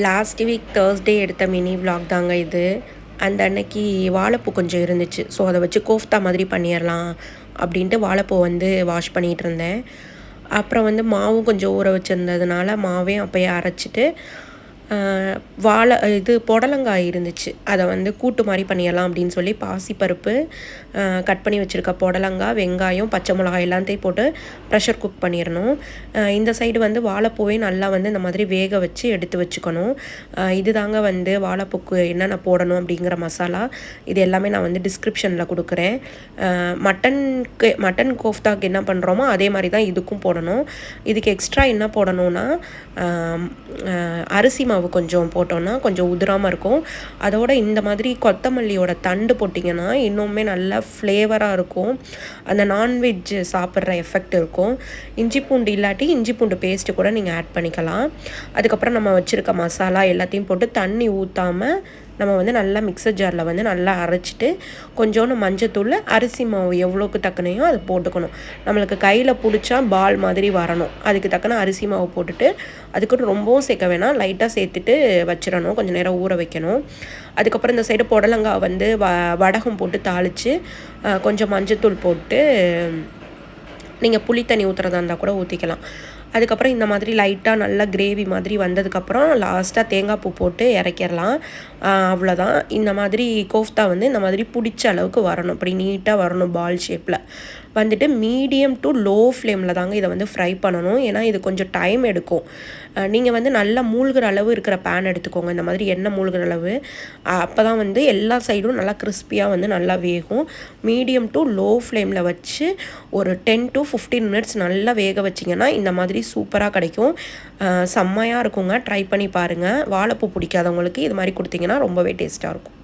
Last week Thursday எடுத்த mini vlog தாங்க இது. அந்த அன்னைக்கு வாழைப்பூ கொஞ்சம் இருந்துச்சு. ஸோ அதை வச்சு கோஃப்தா மாதிரி பண்ணிடலாம் அப்படின்ட்டு வாழைப்பூ வந்து வாஷ் பண்ணிகிட்டு இருந்தேன். அப்புறம் வந்து மாவும் கொஞ்சம் ஊற வச்சுருந்ததுனால மாவையும் அப்போயே அரைச்சிட்டு புடலங்காய் இருந்துச்சு. அதை வந்து கூட்டு மாதிரி பண்ணிடலாம் அப்படின்னு சொல்லி பாசிப்பருப்பு, கட் பண்ணி வச்சுருக்க புடலங்காய், வெங்காயம், பச்சை மிளகாய் எல்லாத்தையும் போட்டு ப்ரெஷர் குக் பண்ணிடணும். இந்த சைடு வந்து வாழைப்பூவே நல்லா வந்து இந்த மாதிரி வேக வச்சு எடுத்து வச்சுக்கணும். இது தாங்க வந்து வாழைப்பூக்கு என்னென்ன போடணும் அப்படிங்கிற மசாலா. இது எல்லாமே நான் வந்து டிஸ்கிரிப்ஷனில் கொடுக்குறேன். மட்டன் கோஃப்தாக்கு என்ன பண்ணுறோமோ அதே மாதிரி தான் இதுக்கும் போடணும். இதுக்கு எக்ஸ்ட்ரா என்ன போடணும்னா அரிசி மாவு கொஞ்சம் போட்டோன்னா கொஞ்சம் உதிராமல் இருக்கும். அதோட இந்த மாதிரி கொத்தமல்லியோட தண்டு போட்டிங்கன்னா இன்னுமே நல்லா ஃப்ளேவராக இருக்கும். அந்த நான்வெஜ் சாப்பிட்ற எஃபெக்ட் இருக்கும். இஞ்சி பூண்டு இல்லாட்டி இஞ்சி பூண்டு பேஸ்ட்டு கூட நீங்கள் ஆட் பண்ணிக்கலாம். அதுக்கப்புறம் நம்ம வச்சுருக்க மசாலா எல்லாத்தையும் போட்டு தண்ணி ஊற்றாமல் நம்ம வந்து நல்லா மிக்சர் ஜாரில் வந்து நல்லா அரைச்சிட்டு கொஞ்சோண்டு மஞ்சத்தூள், அரிசி மாவு எவ்வளோக்கு தக்கனையோ அதை போட்டுக்கணும். நம்மளுக்கு கையில் பிடிச்சா பால் மாதிரி வரணும். அதுக்கு தக்கன அரிசி மாவு போட்டுட்டு அதுக்கு ரொம்பவும் சேர்க்க வேணாம், லைட்டாக சேர்த்துட்டு வச்சிடணும். கொஞ்சம் நேரம் ஊற வைக்கணும். அதுக்கப்புறம் இந்த சைடு புடலங்காய் வந்து வடகம் போட்டு தாளித்து கொஞ்சம் மஞ்சத்தூள் போட்டு நீங்கள் புளி தண்ணி ஊற்றுறதா இருந்தால் கூட ஊற்றிக்கலாம். அதுக்கப்புறம் இந்த மாதிரி லைட்டாக நல்லா கிரேவி மாதிரி வந்ததுக்கப்புறம் லாஸ்ட்டாக தேங்காய் பூ போட்டு இறக்கிடலாம். அவ்வளோதான். இந்த மாதிரி கோஃப்தா வந்து இந்த மாதிரி பிடிச்ச அளவுக்கு வரணும். இப்படி நீட்டாக வரணும் பால் ஷேப்பில் வந்துட்டு மீடியம் டு லோ ஃப்ளேமில் தாங்க இதை வந்து ஃப்ரை பண்ணணும். ஏன்னா இது கொஞ்சம் டைம் எடுக்கும். நீங்கள் வந்து நல்லா மூழ்கிற அளவு இருக்கிற பேன் எடுத்துக்கோங்க. இந்த மாதிரி எண்ணெய் மூழ்கிற அளவு. அப்போ தான் வந்து எல்லா சைடும் நல்லா கிறிஸ்பியாக வந்து நல்லா வேகும். மீடியம் டு லோ ஃப்ளேமில் வச்சு ஒரு 10 to 15 மினிட்ஸ் நல்லா வேக வச்சிங்கன்னா இந்த மாதிரி சூப்பராக கிடைக்கும். செம்மையாக இருக்குங்க. ட்ரை பண்ணி பாருங்கள். வாழைப்பூ பிடிக்காதவங்களுக்கு இது மாதிரி கொடுத்தீங்கன்னா ரொம்பவே டேஸ்ட்டாக இருக்கும்.